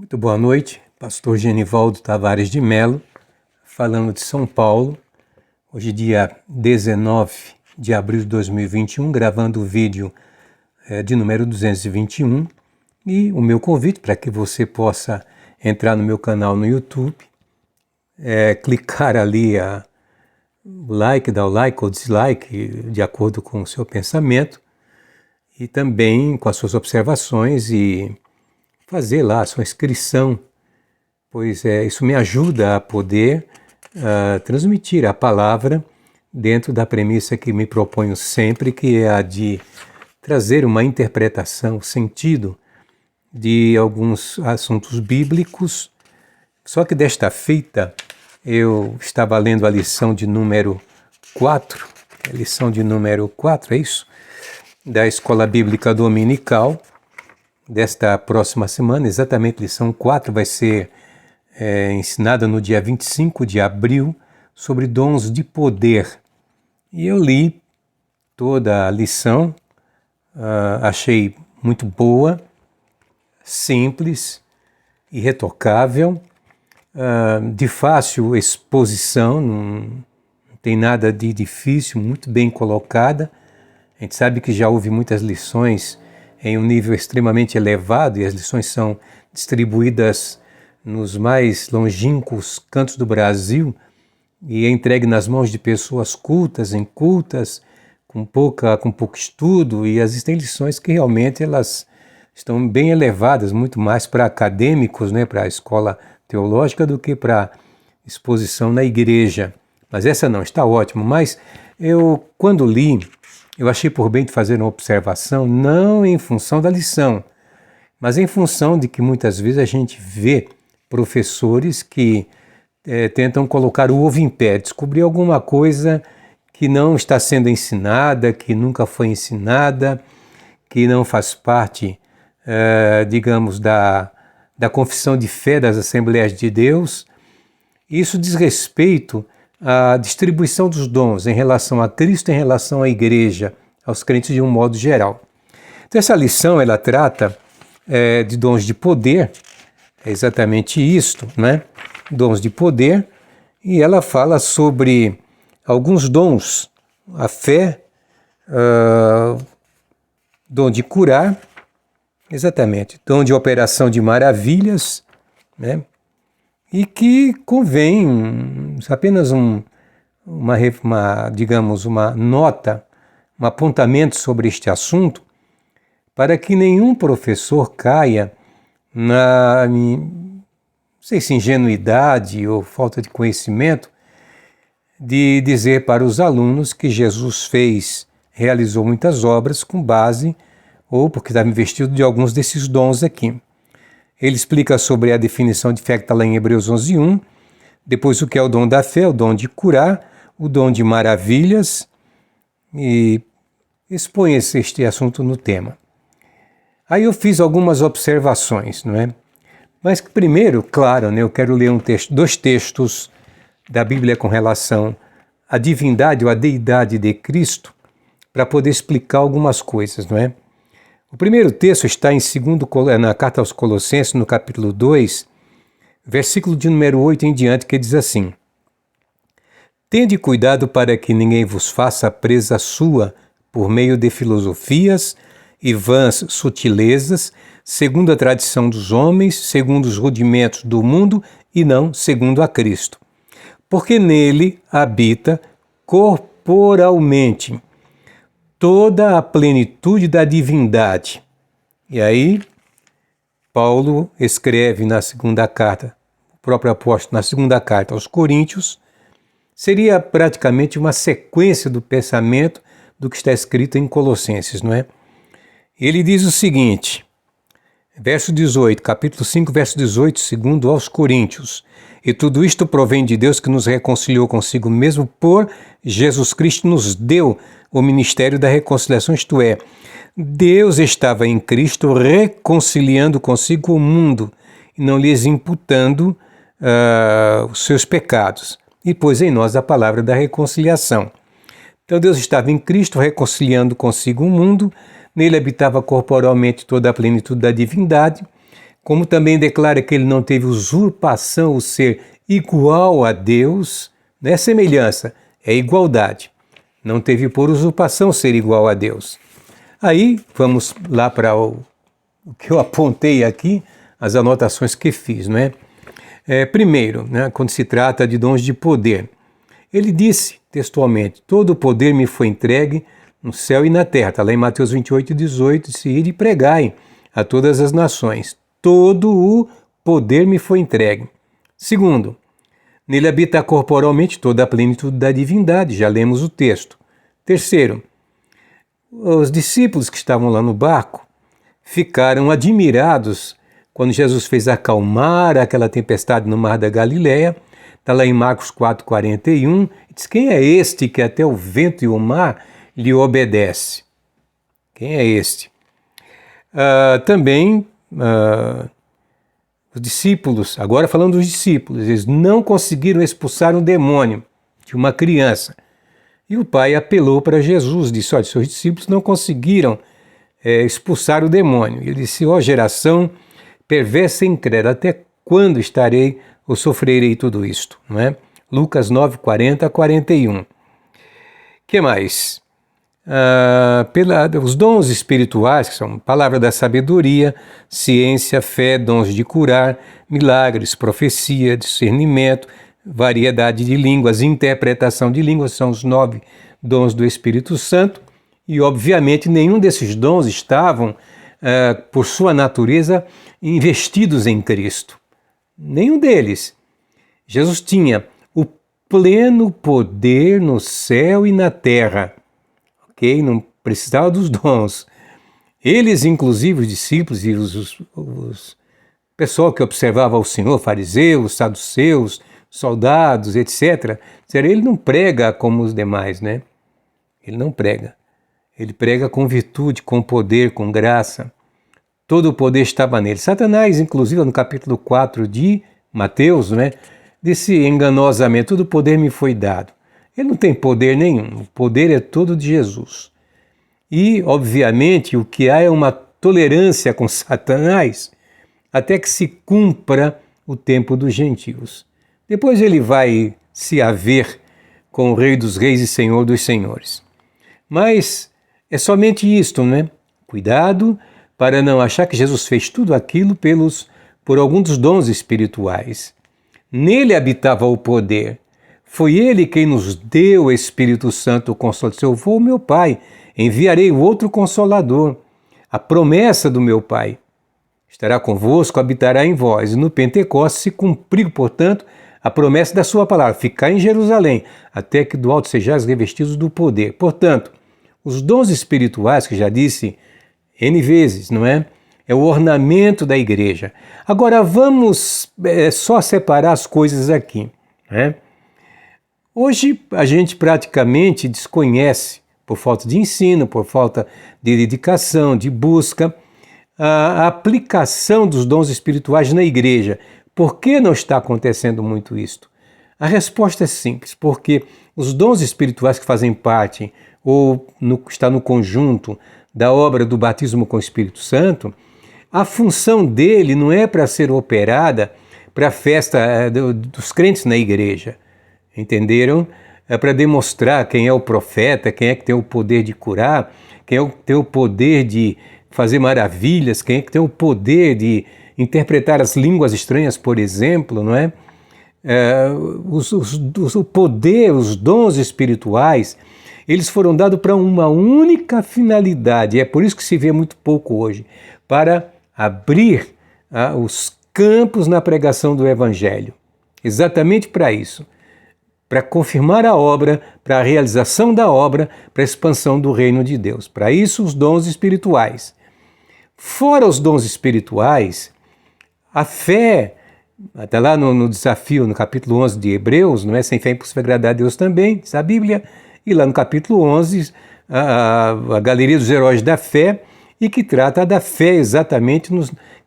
Muito boa noite, pastor Genivaldo Tavares de Mello, falando de São Paulo, hoje dia 19 de abril de 2021, gravando o vídeo de número 221 e o meu convite para que você possa entrar no meu canal no YouTube, clicar ali o like, dar o like ou dislike, de acordo com o seu pensamento, e também com as suas observações e fazer lá a sua inscrição, pois isso me ajuda a poder transmitir a palavra dentro da premissa que me proponho sempre, que é a de trazer uma interpretação, sentido de alguns assuntos bíblicos. Só que desta feita eu estava lendo a lição de número 4, é isso? Da Escola Bíblica Dominical, desta próxima semana, exatamente lição 4, vai ser ensinada no dia 25 de abril, sobre dons de poder. E eu li toda a lição, achei muito boa, simples, irretocável, de fácil exposição, não tem nada de difícil, muito bem colocada. A gente sabe que já houve muitas lições em um nível extremamente elevado e as lições são distribuídas nos mais longínquos cantos do Brasil e é entregue nas mãos de pessoas cultas, incultas, com pouco estudo, e existem lições que realmente elas estão bem elevadas, muito mais para acadêmicos, né, para a escola teológica do que para exposição na igreja. Mas essa não, está ótimo. Mas eu, quando li, eu achei por bem de fazer uma observação, não em função da lição, mas em função de que muitas vezes a gente vê professores que tentam colocar o ovo em pé, descobrir alguma coisa que não está sendo ensinada, que nunca foi ensinada, que não faz parte, digamos, da confissão de fé das Assembleias de Deus. Isso diz respeito à distribuição dos dons em relação a Cristo, em relação à igreja, aos crentes de um modo geral. Então essa lição, ela trata de dons de poder, é exatamente isto, né? Dons de poder, e ela fala sobre alguns dons, a fé, dom de curar, exatamente, dom de operação de maravilhas, né? E que convém apenas digamos, uma nota, um apontamento sobre este assunto, para que nenhum professor caia não sei se ingenuidade ou falta de conhecimento, de dizer para os alunos que Jesus realizou muitas obras com base, ou porque estava investido de alguns desses dons aqui. Ele explica sobre a definição de fé que está lá em Hebreus 11:1, depois o que é o dom da fé, o dom de curar, o dom de maravilhas, e expõe este assunto no tema. Aí eu fiz algumas observações, não é? Mas primeiro, claro, né, eu quero ler dois textos da Bíblia com relação à divindade ou à deidade de Cristo, para poder explicar algumas coisas, não é? O primeiro texto está na carta aos Colossenses, no capítulo 2, versículo de número 8 em diante, que diz assim: Tende cuidado para que ninguém vos faça presa sua por meio de filosofias e vãs sutilezas, segundo a tradição dos homens, segundo os rudimentos do mundo e não segundo a Cristo. Porque nele habita corporalmente toda a plenitude da divindade. E aí, Paulo escreve na segunda carta, o próprio apóstolo na segunda carta aos Coríntios, seria praticamente uma sequência do pensamento do que está escrito em Colossenses, não é? Ele diz o seguinte, verso 18, capítulo 5, verso 18, segundo aos Coríntios: E tudo isto provém de Deus, que nos reconciliou consigo mesmo por Jesus Cristo, nos deu o ministério da reconciliação, isto é, Deus estava em Cristo reconciliando consigo o mundo e não lhes imputando os seus pecados, e pôs em nós a palavra da reconciliação. Então Deus estava em Cristo reconciliando consigo o mundo, nele habitava corporalmente toda a plenitude da divindade, como também declara que ele não teve usurpação, o ser igual a Deus, não é semelhança, é igualdade. Não teve por usurpação ser igual a Deus. Aí, vamos lá para o que eu apontei aqui, as anotações que fiz, não é? Primeiro, né, quando se trata de dons de poder, ele disse textualmente: todo o poder me foi entregue no céu e na terra. Está lá em Mateus 28:18, se ir e pregai a todas as nações. Todo o poder me foi entregue. Segundo, nele habita corporalmente toda a plenitude da divindade, já lemos o texto. Terceiro, os discípulos que estavam lá no barco ficaram admirados quando Jesus fez acalmar aquela tempestade no mar da Galileia. Está lá em Marcos 4:41, diz: quem é este que até o vento e o mar lhe obedece? Quem é este? Também os discípulos, agora falando dos discípulos, eles não conseguiram expulsar um demônio de uma criança. E o pai apelou para Jesus, disse: olha, seus discípulos não conseguiram expulsar o demônio. Ele disse: ó geração perversa e incrédula, até quando estarei ou sofrerei tudo isto? Não é? Lucas 9:40-41. Que mais? Os dons espirituais, que são palavra da sabedoria, ciência, fé, dons de curar, milagres, profecia, discernimento, variedade de línguas, interpretação de línguas, são os 9 dons do Espírito Santo. E, obviamente, nenhum desses dons estavam, por sua natureza, investidos em Cristo. Nenhum deles. Jesus tinha o pleno poder no céu e na terra. Ok? Não precisava dos dons. Eles, inclusive, os discípulos e os pessoal que observava o Senhor, fariseus, saduceus, soldados, etc., ele não prega como os demais, né? Ele não prega. Ele prega com virtude, com poder, com graça. Todo o poder estava nele. Satanás, inclusive, no capítulo 4 de Mateus, né, disse enganosamente: todo o poder me foi dado. Ele não tem poder nenhum. O poder é todo de Jesus. E, obviamente, o que há é uma tolerância com Satanás até que se cumpra o tempo dos gentios. Depois ele vai se haver com o Rei dos Reis e Senhor dos Senhores. Mas é somente isto, né? Cuidado para não achar que Jesus fez tudo aquilo por algum dos dons espirituais. Nele habitava o poder. Foi ele quem nos deu o Espírito Santo, o Consolador. Eu vou, meu Pai, enviarei o outro Consolador, a promessa do meu Pai. Estará convosco, habitará em vós. E no Pentecostes se cumpriu, portanto, a promessa da sua palavra: ficar em Jerusalém, até que do alto sejais revestidos do poder. Portanto, os dons espirituais, que já disse N vezes, não é? É o ornamento da igreja. Agora vamos só separar as coisas aqui, né? Hoje a gente praticamente desconhece, por falta de ensino, por falta de dedicação, de busca, a aplicação dos dons espirituais na igreja. Por que não está acontecendo muito isto? A resposta é simples: porque os dons espirituais que fazem parte ou está no conjunto da obra do batismo com o Espírito Santo, a função dele não é para ser operada para a festa dos crentes na igreja. Entenderam? É para demonstrar quem é o profeta, quem é que tem o poder de curar, quem é que tem o poder de fazer maravilhas, quem é que tem o poder de interpretar as línguas estranhas, por exemplo, não é? O poder, os dons espirituais, eles foram dados para uma única finalidade. É por isso que se vê muito pouco hoje, para abrir os campos na pregação do Evangelho. Exatamente para isso. Para confirmar a obra, para a realização da obra, para a expansão do reino de Deus. Para isso, os dons espirituais. Fora os dons espirituais, a fé, até lá no desafio, no capítulo 11 de Hebreus, não é? Sem fé é impossível agradar a Deus também, diz a Bíblia. E lá no capítulo 11, a galeria dos heróis da fé, e que trata da fé exatamente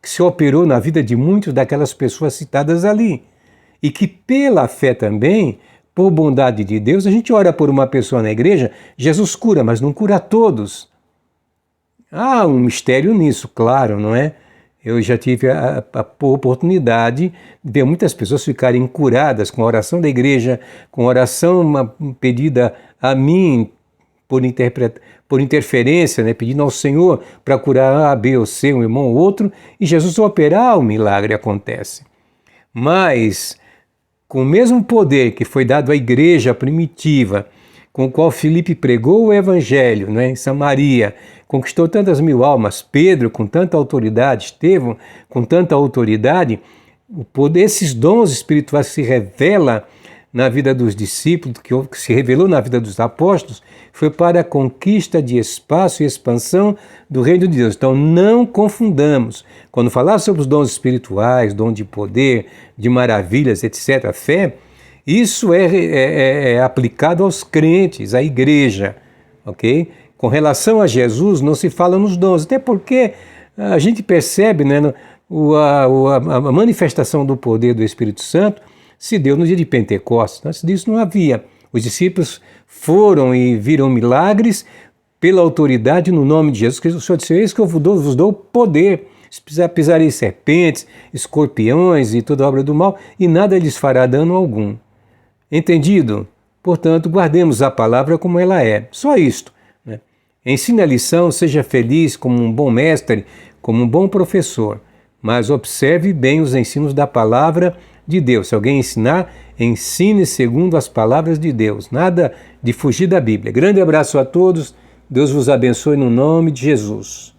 que se operou na vida de muitas daquelas pessoas citadas ali. E que pela fé também, por bondade de Deus, a gente ora por uma pessoa na igreja, Jesus cura, mas não cura todos. Há um mistério nisso, claro, não é? Eu já tive a oportunidade de ver muitas pessoas ficarem curadas com a oração da igreja, com a oração pedida a mim por interferência, né, pedindo ao Senhor para curar A, B ou C, um irmão ou outro, e Jesus operar, o milagre acontece. Mas, com o mesmo poder que foi dado à igreja primitiva, com o qual Filipe pregou o evangelho, né, em Samaria, conquistou tantas mil almas, Pedro com tanta autoridade, Estevão com tanta autoridade, o poder, esses dons espirituais que se revela na vida dos discípulos, que se revelou na vida dos apóstolos, foi para a conquista de espaço e expansão do reino de Deus. Então não confundamos. Quando falar sobre os dons espirituais, dom de poder, de maravilhas, etc., fé, isso é aplicado aos crentes, à igreja, ok? Com relação a Jesus, não se fala nos dons, até porque a gente percebe, né, a manifestação do poder do Espírito Santo se deu no dia de Pentecostes. Antes disso não havia. Os discípulos foram e viram milagres pela autoridade no nome de Jesus, que o Senhor disse: eis que eu vos dou poder, pisarei serpentes, escorpiões e toda obra do mal, e nada lhes fará dano algum. Entendido? Portanto, guardemos a palavra como ela é. Só isto. Né? Ensine a lição, seja feliz como um bom mestre, como um bom professor, mas observe bem os ensinos da palavra de Deus. Se alguém ensinar, ensine segundo as palavras de Deus. Nada de fugir da Bíblia. Grande abraço a todos. Deus vos abençoe no nome de Jesus.